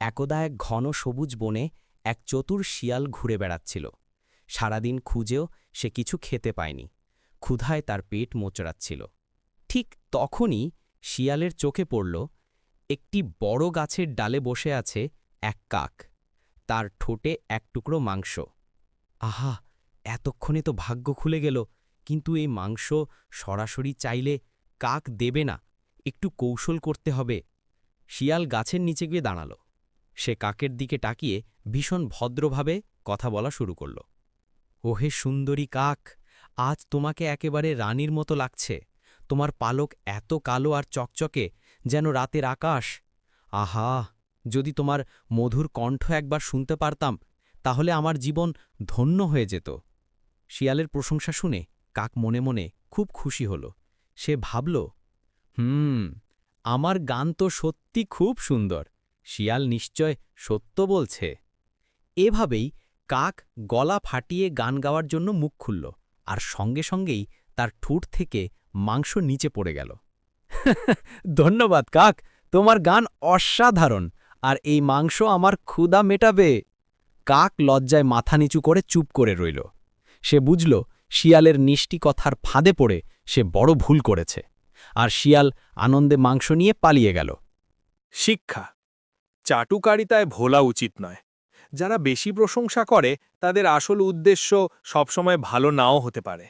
একদা এক ঘন সবুজ বনে এক চতুর শিয়াল ঘুরে বেড়াচ্ছিল। সারাদিন খুঁজেও সে কিছু খেতে পায়নি। ক্ষুধায় তার পেট মোচড়াচ্ছিল। ঠিক তখনই শিয়ালের চোখে পড়ল একটি বড় গাছের ডালে বসে আছে এক কাক। তার ঠোঁটে এক টুকরো মাংস। আহা, এতক্ষণে তো ভাগ্য খুলে গেল, কিন্তু এই মাংস সরাসরি চাইলে কাক দেবে না, একটু কৌশল করতে হবে। শিয়াল গাছের নিচে গিয়ে দাঁড়াল। সে কাকের দিকে তাকিয়ে ভীষণ ভদ্রভাবে কথা বলা শুরু করল। ওহে সুন্দরী কাক, আজ তোমাকে একেবারে রানীর মতো লাগছে। তোমার পালক এত কালো আর চকচকে, যেন রাতের আকাশ। আহা, যদি তোমার মধুর কণ্ঠ একবার শুনতে পারতাম, তাহলে আমার জীবন ধন্য হয়ে যেত। শিয়ালের প্রশংসা শুনে কাক মনে মনে খুব খুশি হল। সে ভাবল, আমার গান তো সত্যি খুব সুন্দর, শিয়াল নিশ্চয় সত্য বলছে। এভাবেই কাক গলা ফাটিয়ে গান গাওয়ার জন্য মুখ খুলল, আর সঙ্গে সঙ্গেই তার ঠোঁট থেকে মাংস নিচে পড়ে গেল। ধন্যবাদ কাক, তোমার গান অসাধারণ, আর এই মাংস আমার ক্ষুধা মেটাবে। কাক লজ্জায় মাথা নিচু করে চুপ করে রইল। সে বুঝল শিয়ালের মিষ্টি কথার ফাঁদে পড়ে সে বড় ভুল করেছে, আর শিয়াল আনন্দে মাংস নিয়ে পালিয়ে গেল। শিক্ষা: চাটুকারিতায় ভোলা উচিত নয়। যারা বেশি প্রশংসা করে তাদের আসল উদ্দেশ্য সবসময় ভালো নাও হতে পারে।